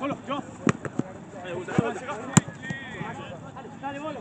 Solo, yo. Dale, bolo.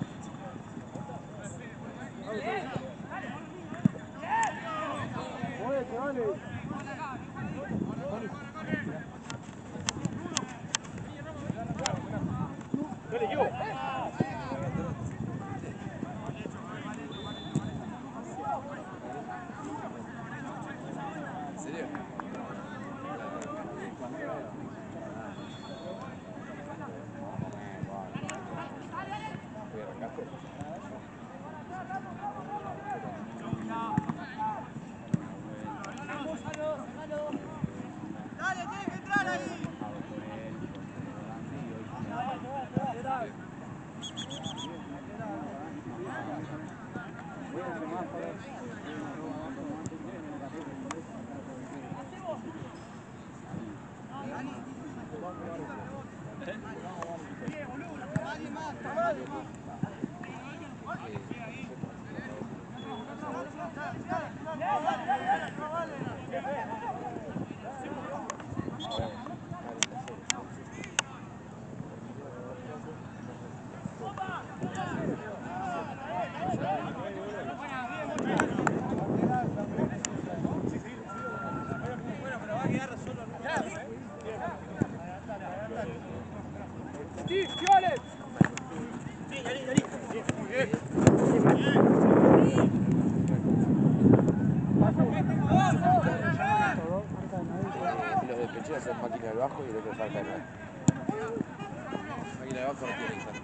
Hacer máquina de bajo y el otro falta de nuevo. Máquina de bajo no tiene que ser.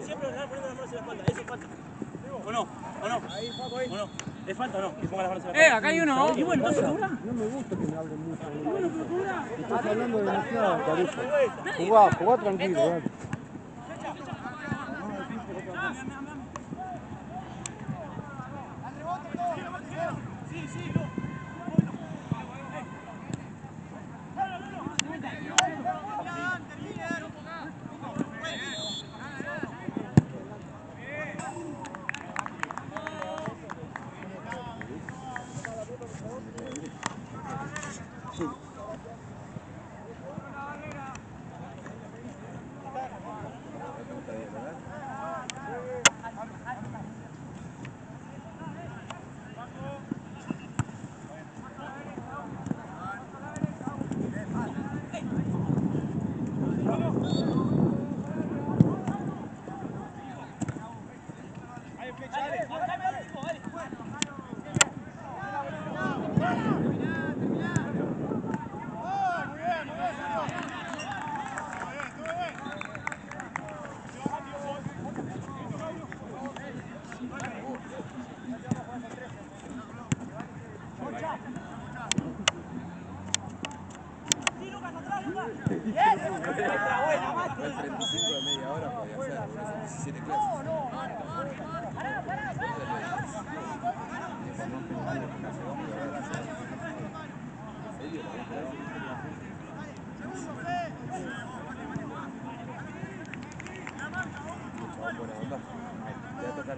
Siempre poniendo las manos en la espalda, eso falta. ¿O no? ¿O no? ¿O no? ¿Es falta o no? Que ponga las manos en la espalda. Acá hay uno. Y bueno, entonces cobra. No me gusta que me hablen mucho. Bueno, pero cobra. Estás hablando demasiado, Caruso. Jugá tranquilo, dale. Sí, sí,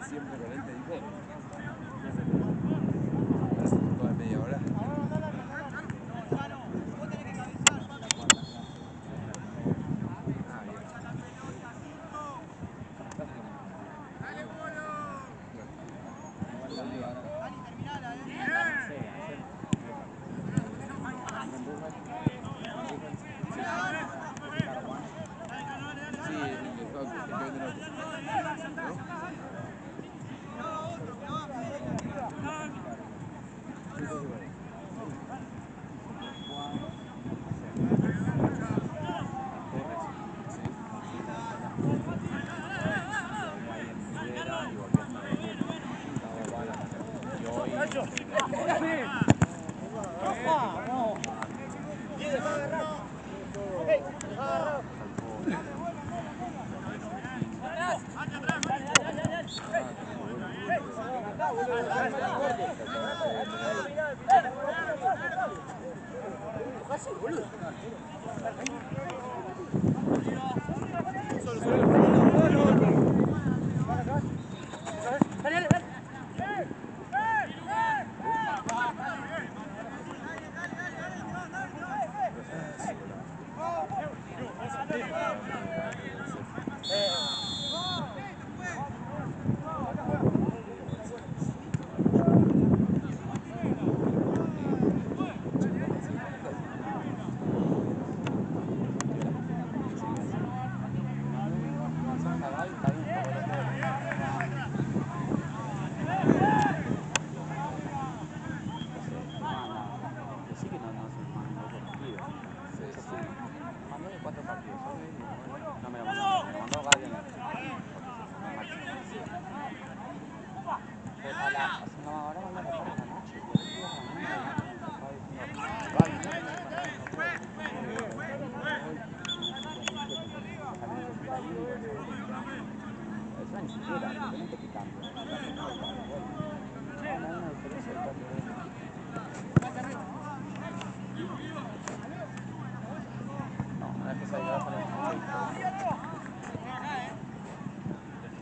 Siempre con él, te dijo. Parece que toda media hora.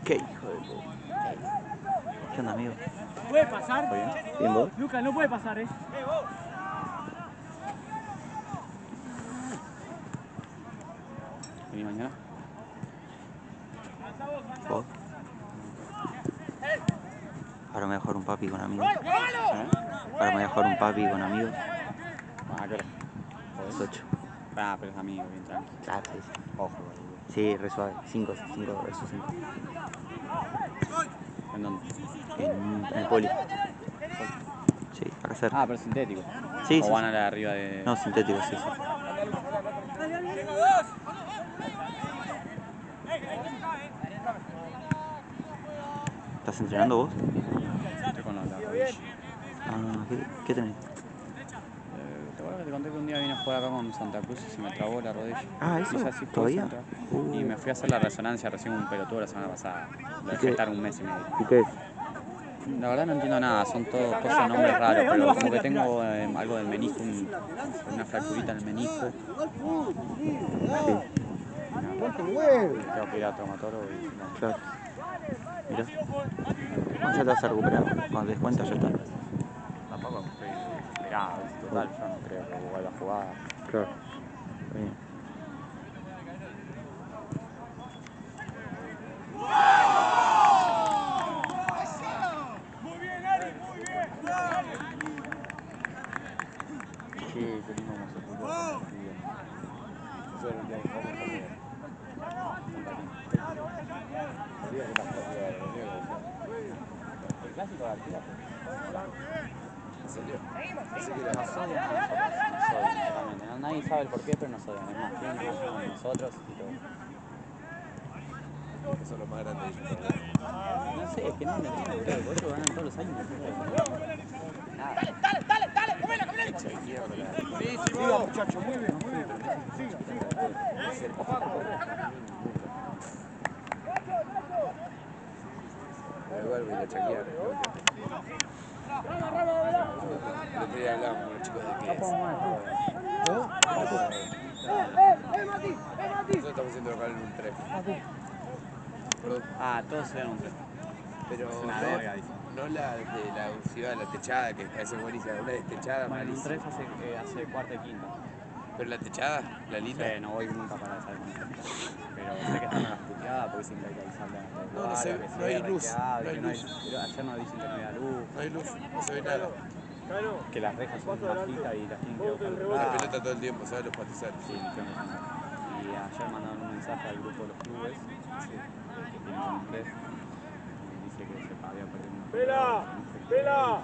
Qué hijo de puta. ¿Qué onda, amigo? ¿Puede pasar? ¿Todo bien? ¿Bien vos? Lucas, no puede pasar, ¿Venís mañana? ¿Vos? Ahora me voy a jugar un papi con amigos. Ahora me voy a jugar un papi con amigos. ¿A qué hora? Las 8. Ah, pero es amigo, bien tranquilo. Claro, sí, sí. Ojo, boludo. Sí, re suave. 5 versus 5. ¿En dónde? En el poli. Sí, acá cerca. Ah, pero es sintético. Sí, ¿O sí, van sí. a la de arriba de...? No, sintético, sí, sí. ¿Estás entrenando vos? Estoy con la rodilla. Ah, ¿qué tenés? ¿Te acuerdas que te conté que un día vine a jugar acá con Santa Cruz y se me trabó la rodilla? Ah, ¿eso? Y ya sí pude ¿Todavía? entrar. Y me fui a hacer la resonancia recién un pelotudo la semana pasada. Lo ¿Y dejé qué? estar un mes y medio. ¿Y qué es? La verdad no entiendo nada, son todos cosas, nombres raros, pero como que tengo algo del menisco, una fracturita en el menisco. Tengo que ir a traumatólogo y no. Claro. Mirá. Bueno, ya te vas a recuperar. Cuando te des cuenta ya está. Tampoco estoy esperado, total, yo no creo que vuelva a jugar. Claro. Está bien. Sí, qué lindo como se puso el partido. Eso era un día que jugamos conmigo. El clásico de Artigas. ¿En serio? Nos odian a nosotros, realmente. Nadie sabe el porqué, pero nos odian. Es más, tienen una relación con nosotros y todo. Que son los más grandes de ellos. No sé, es que no lo entiendo, ustedes. Por eso ganan todos los años. Nada. Siga, muchacho, muy bien, muy bien. Pero igual voy a chequear. El otro día hablábamos con los chicos de que nosotros estamos haciendo local en un 3. Perdón. Ah, todos se dan un 3. Pero Es una verga, dice. no la de la ciudad, la techada, que parece buenísima. Una destechada, Bueno, en un malísima. 3 hace cuarta y quinta. Pero la techada, la linda. No voy nunca para esa época. Pero sé que están las puteadas porque dicen que hay que avisarle a todos. No, no sé, que no hay cierre, luz, que abre, no hay que no hay luz. pero ayer nos dicen que no había luz, No hay luz, no se ve nada. que las rejas son bajitas y las tienen que buscar. La pelota todo el tiempo, ¿sabes? Los patizales. Sí, me fui a mencionar. Y ayer mandaron un mensaje al grupo de los clubes que tienen un 3 y dice que se había perdido un ¡Pela! ¡Pela!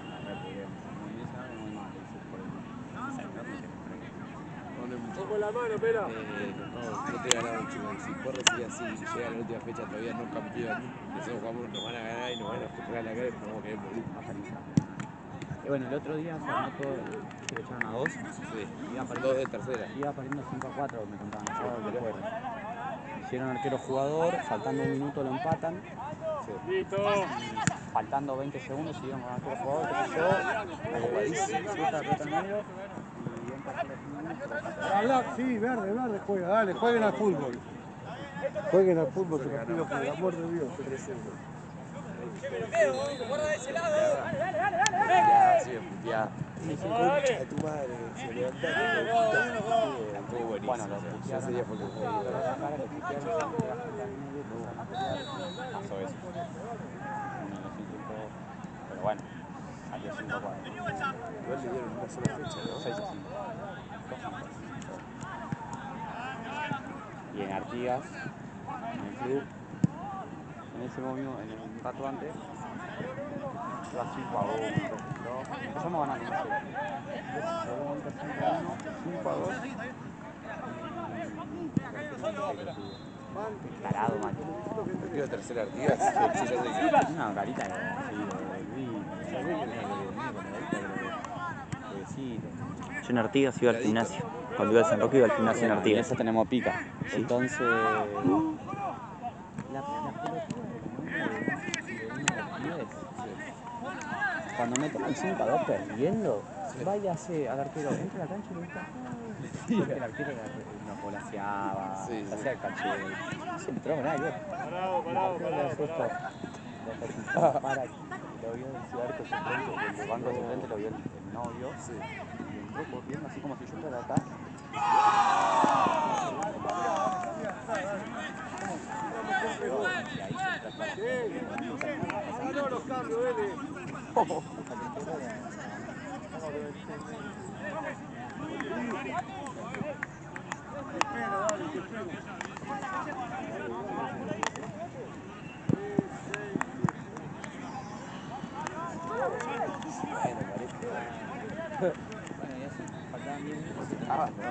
Pongo la mano, Pela. No te ganaron, chicos. Si Porro sigue así y llega a la última fecha todavía no campeón, nosotros jugamos, nos van a ganar y nos van a pegar la cara y nos vamos a querer morir. Y bueno, el otro día se armó todo, que le echaron a 2. Sí, Iba dos de tercera. Iba perdiendo 5-4, me contaban los sábados del jueves. Hicieron arquero jugador, faltando un minuto lo empatan. Listo. Faltando 20 segundos siguieron con arquero jugador, qué sé yo. Suelta la pelota en medio y entra el Habla, sí, verde, juega, dale, jueguen al fútbol. Jueguen al fútbol, se los pido por el amor de Dios. Guarda de ese lado. Ya, sí, puteada. Dale. Concha de tu madre, se levantaste. Estuvo buenísimo. Bueno, lo Yo putearon. ese día fue el que jugué. Pero la cara lo putearon, se metió la pelota en medio, empezaron a pelear. Pasó eso. Uno los insultó, pero bueno, salió 5-4. Igual le dieron una sola fecha, ¿no? 6-5. Y en Artigas, en el club, en ese momento, en el rato antes, iba 5-1, empezamos ganando, no sé. Luego un tercer 5-2. Tarado, macho. Partido de tercera Artigas. Sí, ya sé que. Una carita de Yo en Artigas iba al gimnasio. Cuando iba a San Roque iba al gimnasio en en Artigas. eso tenemos pica. Sí. Entonces, la cuando me toman 5-2 perdiendo, váyase al arquero, entra a la cancha y lo está. Porque el arquero nos volaseaba, Sí, se hacía el cachero. No se entró, nada que ver. Parado. El arquero le hace esto. Para, lo vio del arco suplente, del banco suplente lo vio el novio. Sí. Y entró corriendo así como si yo fuera acá. Los cambios, Eli. Bueno, y así, faltaban 10 minutos. Ah, no.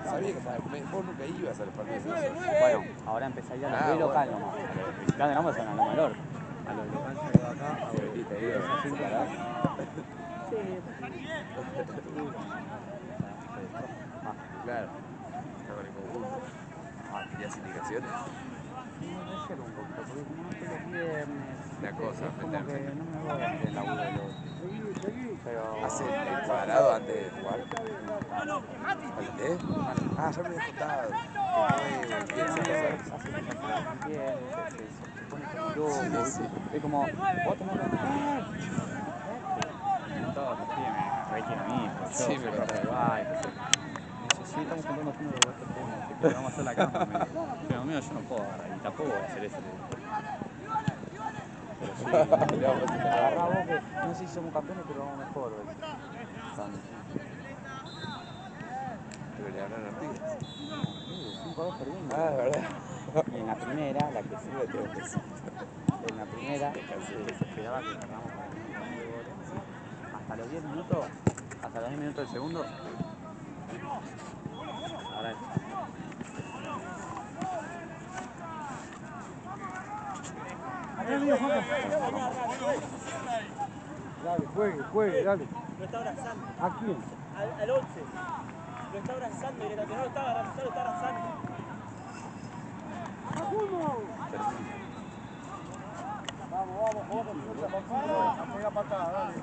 Sabía que vos nunca ibas a los partidos. Bueno, ahora empecé a ir a los de local nomás. A los de visitante no me son a lo menor. A los locales salgo acá, a ver. Y te digo, así parás. Claro. Está con el conjunto. ¿Tenías indicaciones? No, debe ser un poquito, porque como no estoy los viernes, Una cosa, es como que meterme. no me voy a hacer el laburo del otro. Pero... ¿Hace el cuadrado antes de jugar? ¿Eh? Ah, ya me habías contado. Que nuevo, que esas cosas. Hace que se bien, se pone como loco, ¿viste? Es como, vos tenés todo, sí, me requiere a mí, pues yo Sí, soy me profe de contaste. baile, qué sé yo. Me dice, sí, estamos juntando fondos de este tema, que vamos a hacer la cama, me dice. Pero mío, yo no puedo agarrar, y tampoco voy a hacer eso. Pero sí, agarrá vos que no sé si somos campeones, pero vamos mejor, ¿viste? Pero le ganaron a Tigres. 5-2 perdiendo. Ah, de verdad. Y en la primera, la que se No le tengo que decir. en la primera, que se esperaba que perdamos con 9 goles. Hasta los 10 minutos, hasta los 10 minutos del segundo. Ahora es. Dale, juegue, dale. Lo está abrazando. ¿A quién? Al 11. Lo está abrazando y el que no lo está agarrando, lo está abrazando. Pega patada, dale.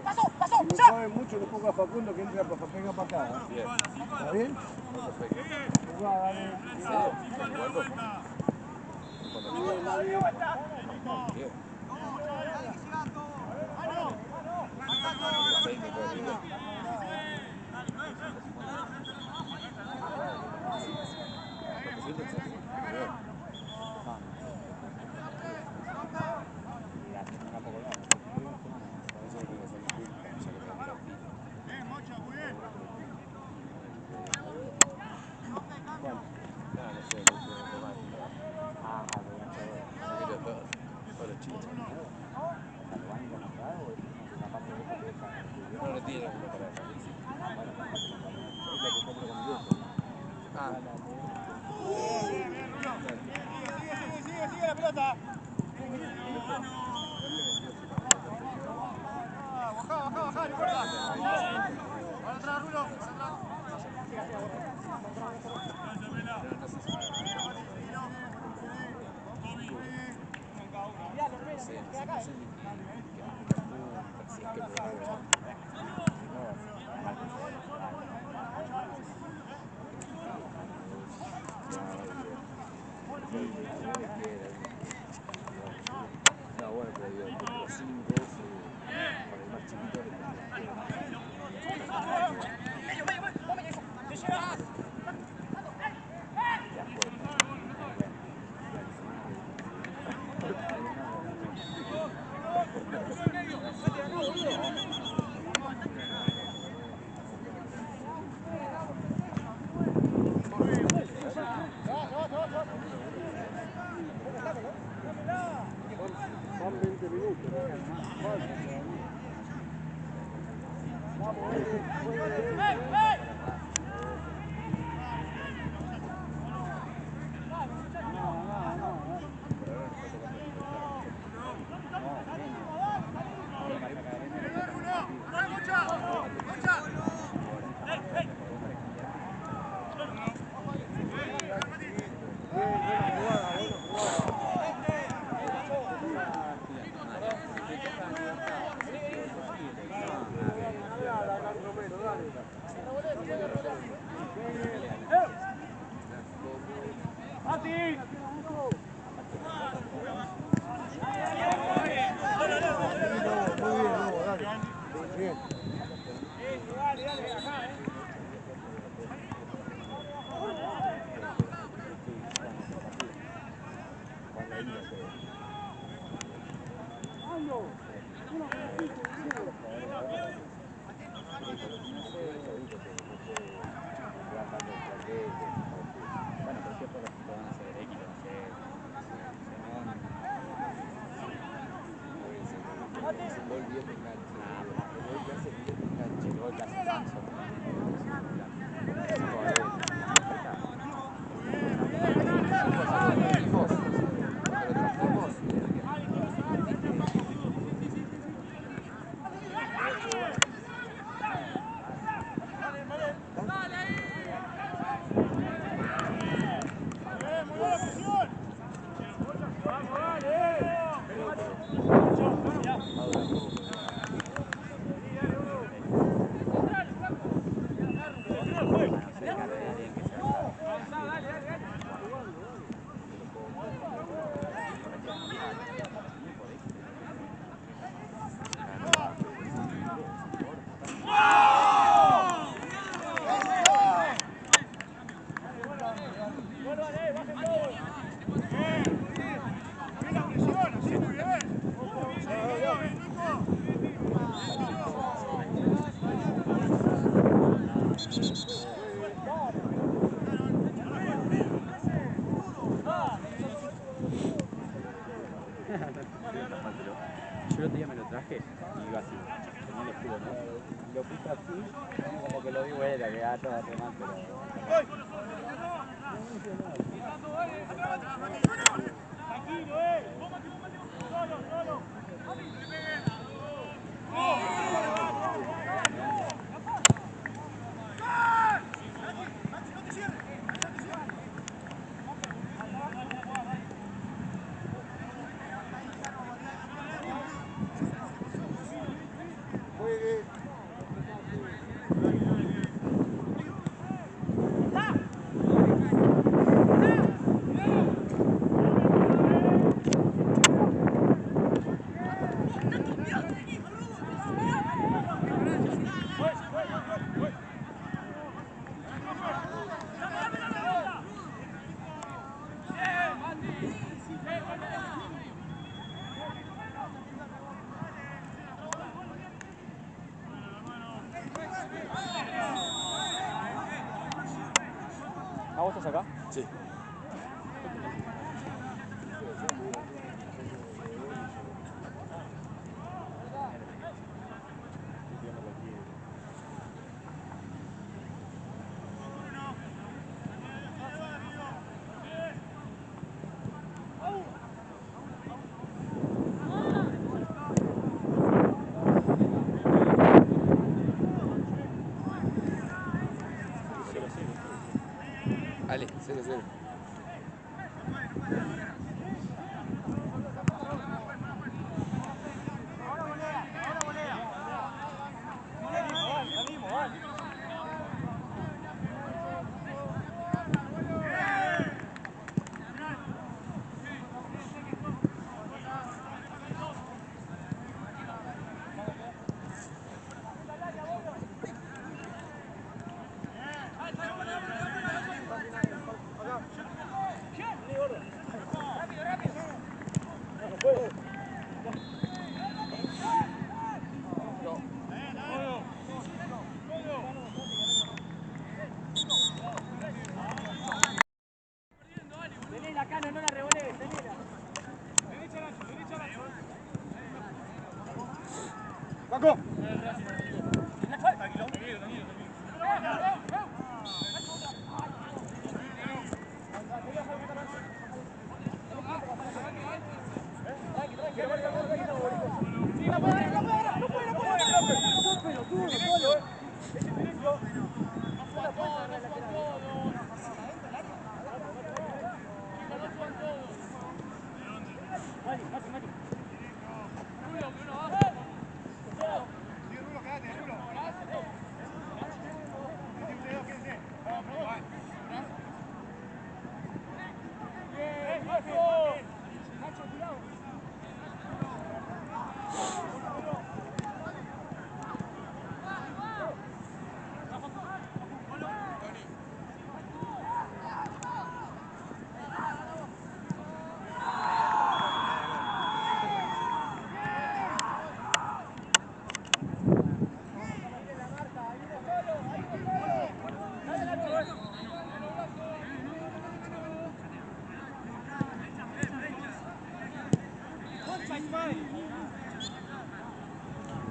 ¡Pasó! Si no sabe mucho, le ponga a Facundo que entre para pega patada. Bien. ¿Está bien? Perfecto. Jugá, dale. Bien. No tiene una para Sigue la pelota. Bajá, no importa. Para atrás, Rulo, para atrás. No, bueno, pero digo, los 5 para el más chiquito. Van 20 minutos. Bien. Bueno, pero siempre los que van a hacer X, no sé. Es un gol bien de enganche. El gol que hace bien de enganche. El gol que hace Hanson. Cuando lo trajimos, Yo el otro día me lo traje y iba así, tenía el escudo, ¿no? Lo puse así, como que lo di vuelta, que todo re mal, pero... ¿Ah, vos estás acá? sí. Ale, 0-0. ¡Paco!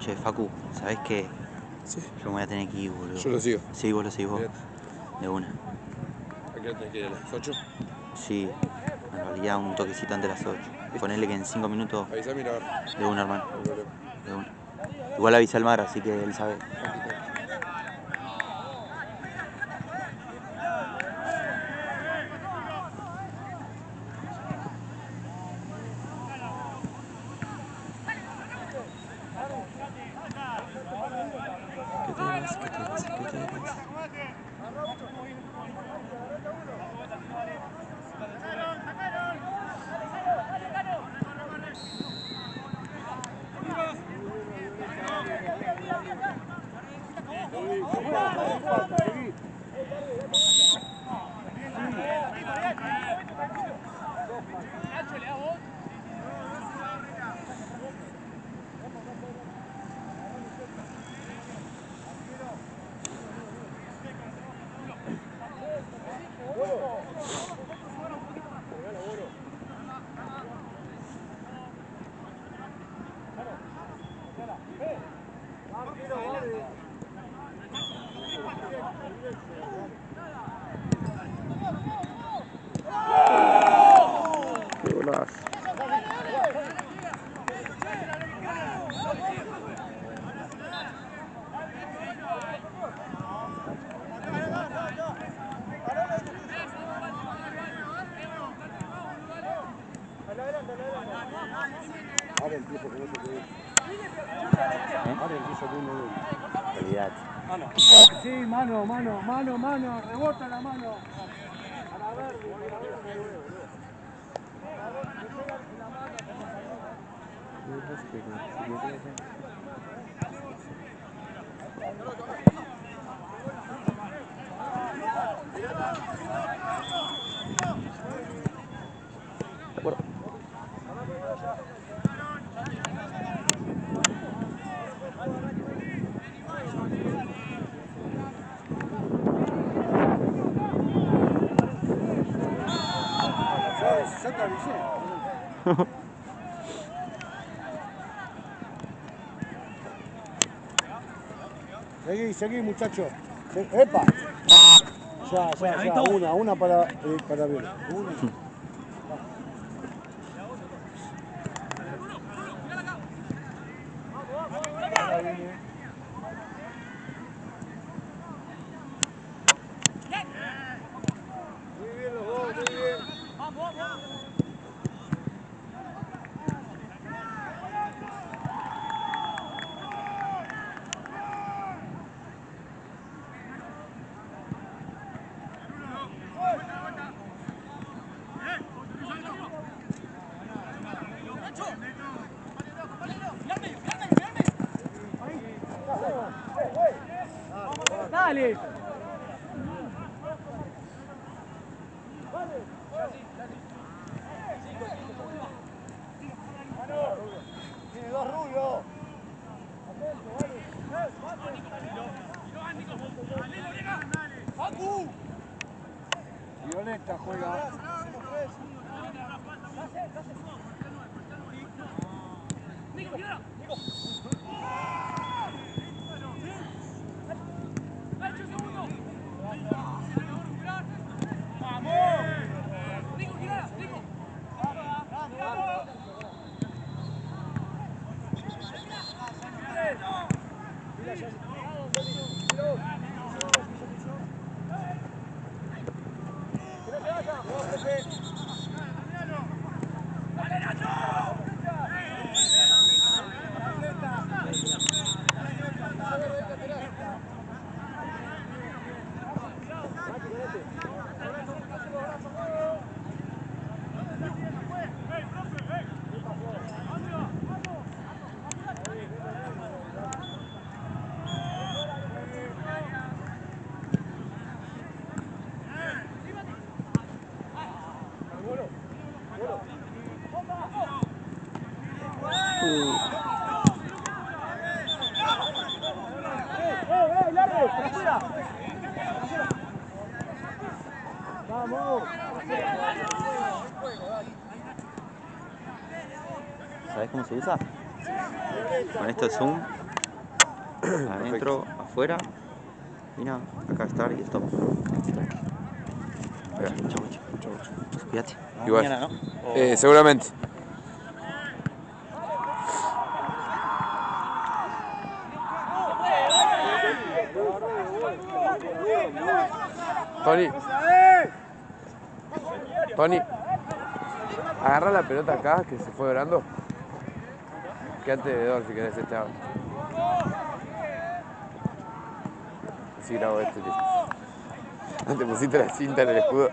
Che, Facu, ¿sabés qué? Sí. Yo me voy a tener que ir, boludo. Yo lo sigo. Sí, vos lo seguís vos. Bien. De una. ¿A qué hora tenés que ir? ¿A las 8? Sí, en realidad un toquecito antes de las 8. Ponele que en 5 minutos. Avísame y la agarro. De una, hermano. No hay problema. De una. Igual avisa al Mar, así que él sabe. ¿Qué temas? ¿Qué temas? ¿Qué temas? Qué golazo. Ahora empiezo con eso que es. Ahora empiezo con uno de ellos. Olvidate. Sí, mano, rebota la mano. A la verde, ya te avisé. Seguí, muchacho. ¡Epa! Ya, una para ver. Una. Muy bien los dos, muy bien. Dale. Tiene dos rubios. Violeta juega. Vamos. ¿Sabés cómo se usa? Con esto de Zoom Adentro, afuera. Y nada, acá estar y stop. Chau, chau. Cuídate. Igual. Mañana, ¿no? Seguramente. Tony, agarra la pelota acá que se fue orando. Quédate de dedo si querés este ahora. Sí, grabo este, tío. ¿No te pusiste la cinta en el escudo?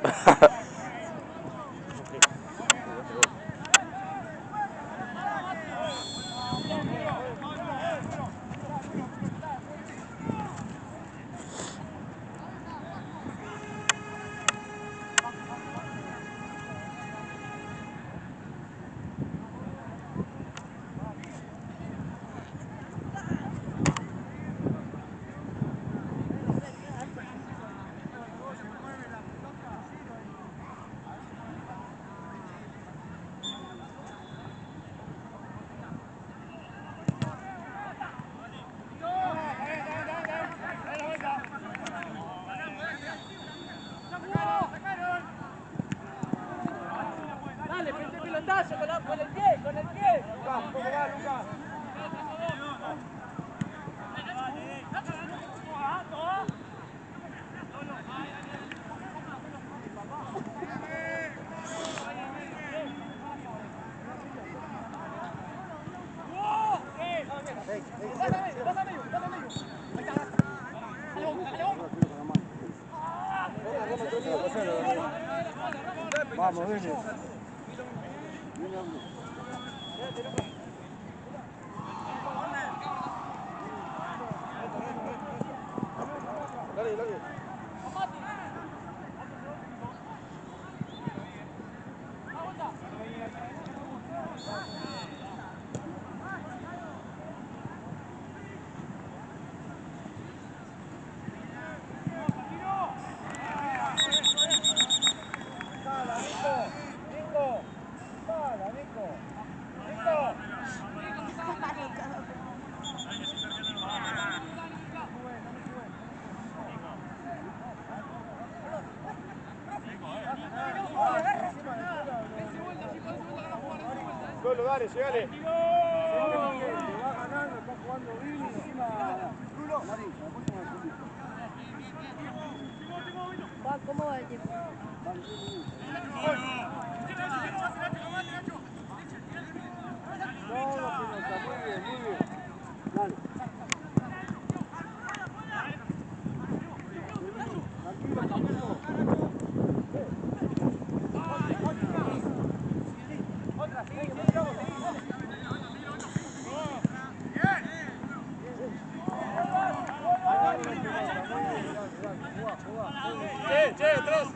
Dale, pelotazo con el pie, con el pie. ¿Cómo va, Lucas? Vamos, Vélez. Solo, dale, llegale. Te va ganando, está jugando bien y encima. ¿Cómo va el tiempo? No, pelota, muy bien, muy bien. Dale. Tranquilo, tranquilo. Otra, Che, atrás.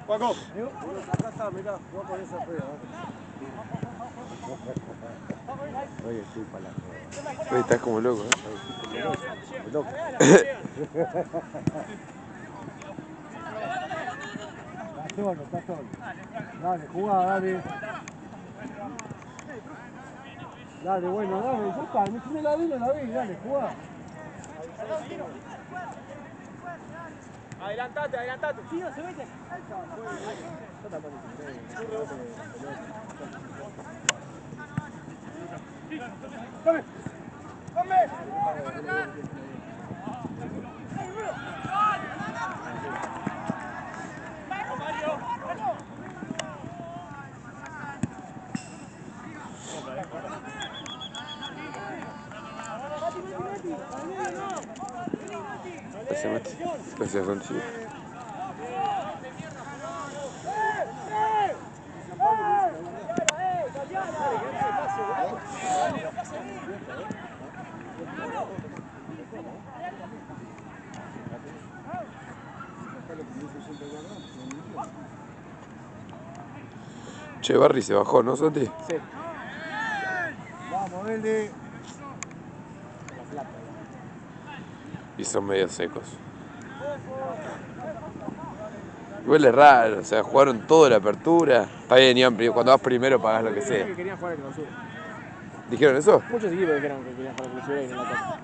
Paco. Acá está, mirá, jugá con esa fea. Oye, estoy para la joda. Oye, estás como loco, Loco. Está solo. Dale, jugá, dale. Dale, bueno, dale, ya está. Me la vi, dale, jugá. Adelantate. Sí, no se mete. Gracias, Mati. Gracias, Santi. Che, Barry se bajó, ¿no, Santi? Sí. Vamos, Eli. Y son medio secos. Igual es raro, o sea, jugaron toda la apertura. Está bien, Ian, cuando vas primero pagás lo que sea. Que querían jugar el clausura. ¿Dijeron eso? Muchos equipos dijeron que querían jugar el clausura y no la copa.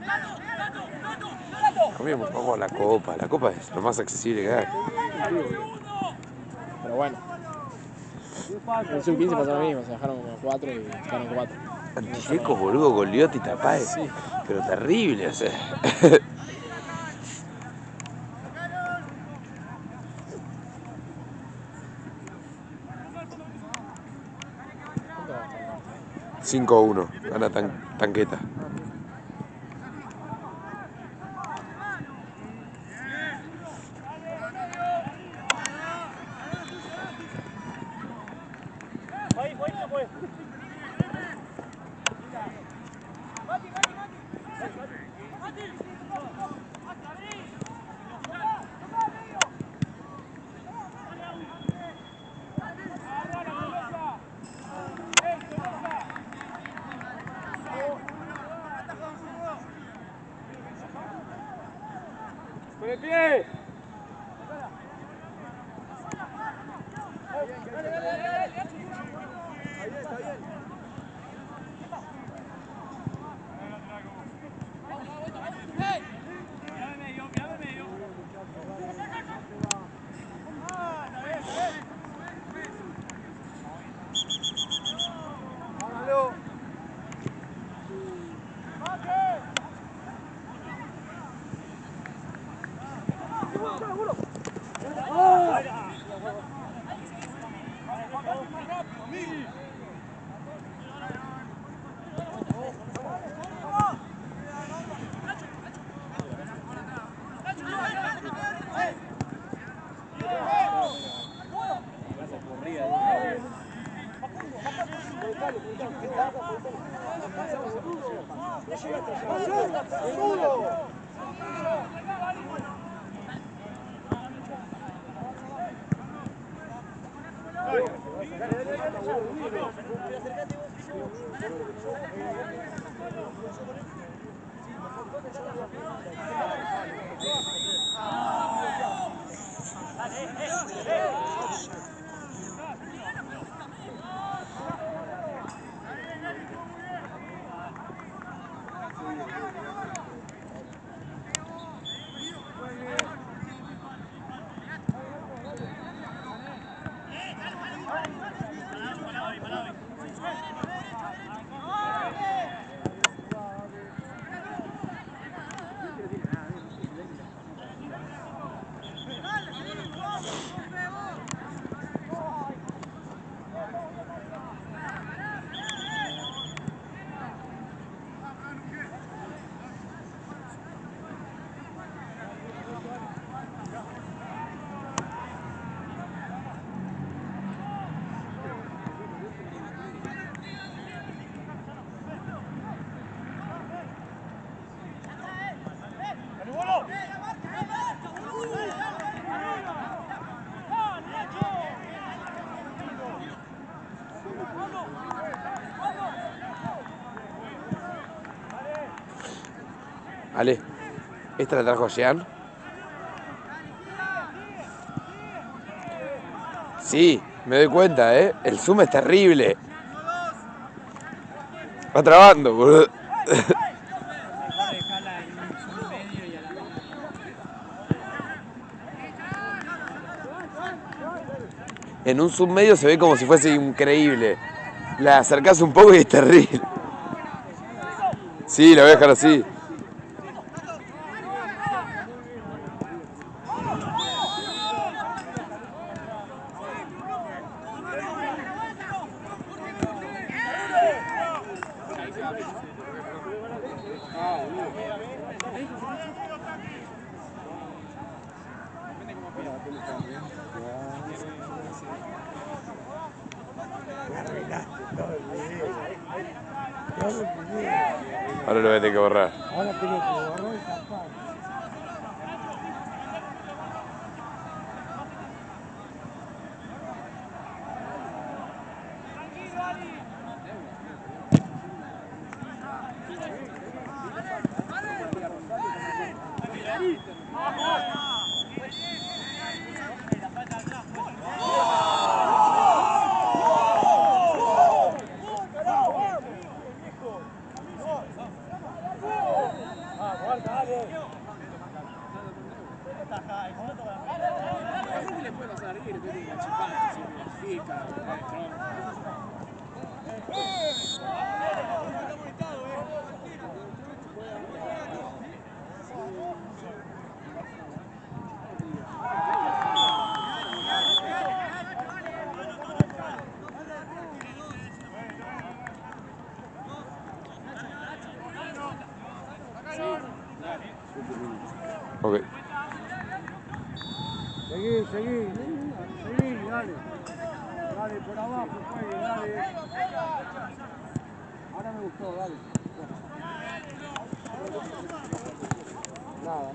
A mí vamos a la copa. La copa es lo más accesible que hay. Pero bueno. En el sub-15 pasó lo mismo, se dejaron como 4 y quedaron 4. Antisecos, boludo, Goliotti y Tapáez. Sí. Pero terrible, o sea. $5-1, gana Tanqueta. ¡Con el pie! Ale, ¿esta la trajo Jean? Sí, me doy cuenta, ¿eh? El zoom es terrible. Va trabando, boludo. En un zoom medio se ve como si fuese increíble. La acercás un poco y es terrible. Sí, la voy a dejar así. Ahora lo voy a tener que borrar. Ahora tengo que borrar esa parte. Ok. Seguí, dale. Dale, por abajo, juegue, dale. Ahora me gustó, dale. Nada.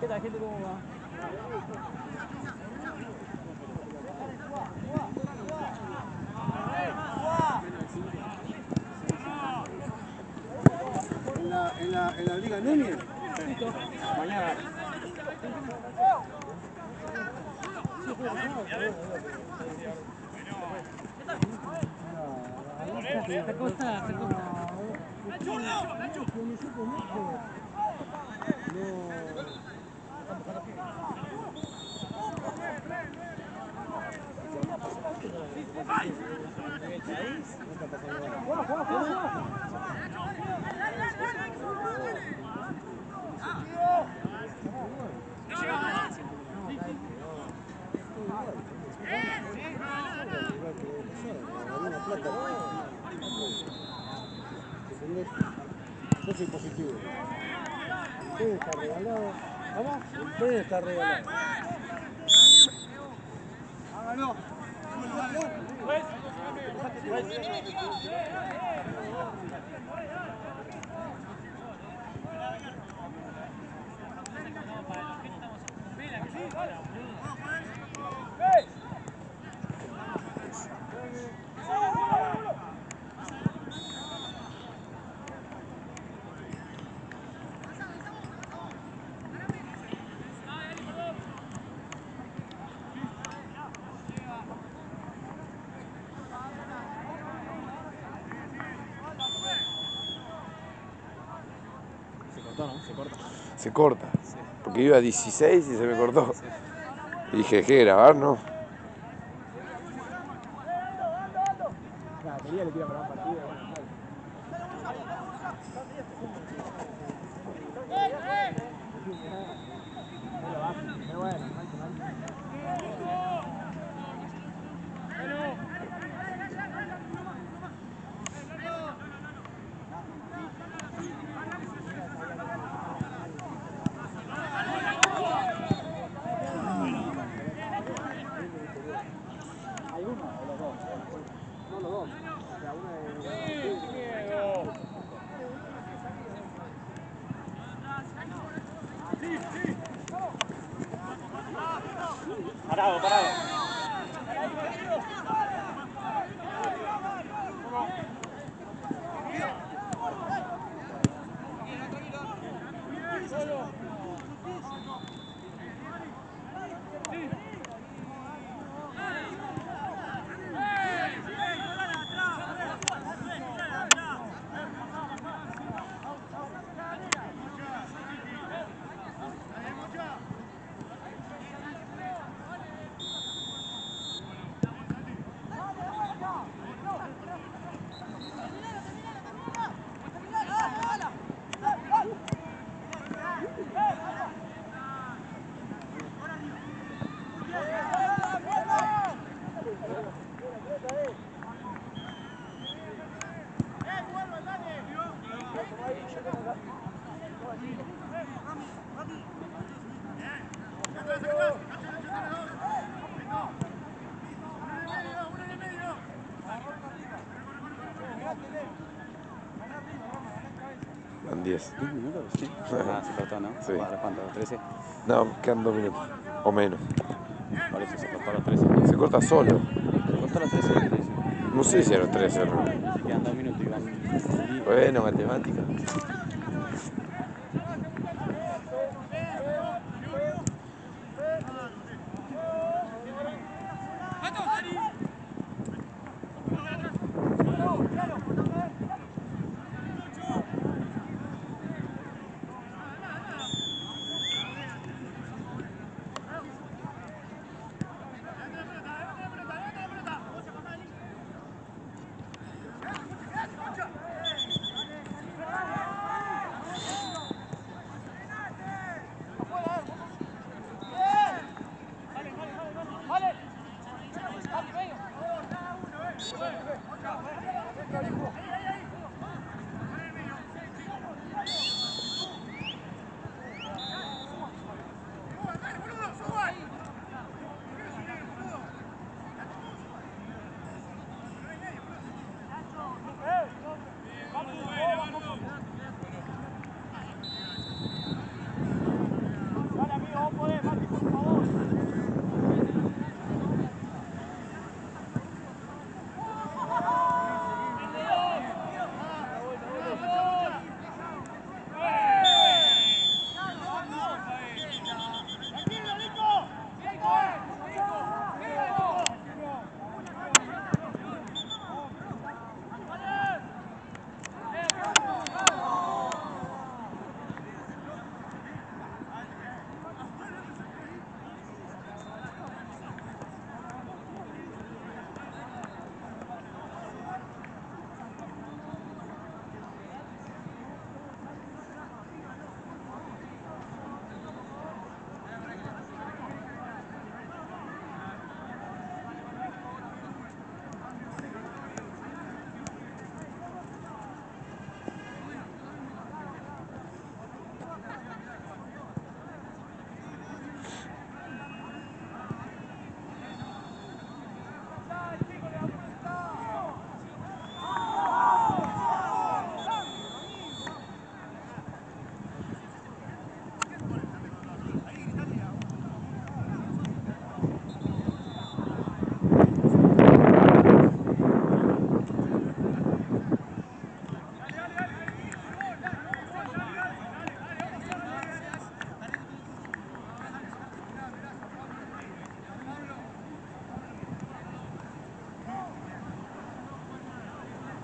¿Qué tal, gente? ¿Cómo va? En la Liga Núñez. Mañana. Yo soy positivo. Puede estar regalado. ¿Vamos? Puede estar regalado. Hágalo. Se cortó, ¿no? Se corta. Se corta. Porque iba a 16 y se me cortó. Y dije, ¿qué grabar, no? La batería le tira para un partido. Pero bueno, hay uno o los dos. No, los dos. O sea, uno de Parado, parado. Van 10. 10 minutos, sí. Ah, se cortó, ¿no? Sí. ¿Para cuánto? ¿13? No, quedan 2 minutos. O menos. Por eso se cortó a los 13. Se corta solo. Se cortó a los 13, ¿qué te dice? No sé si a los 13 o no. Si quedan 2 minutos y van 10. Bueno, matemática.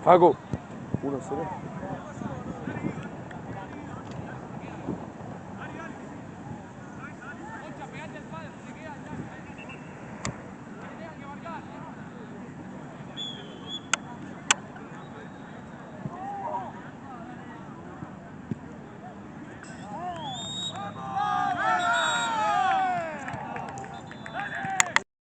Facu. 1-0.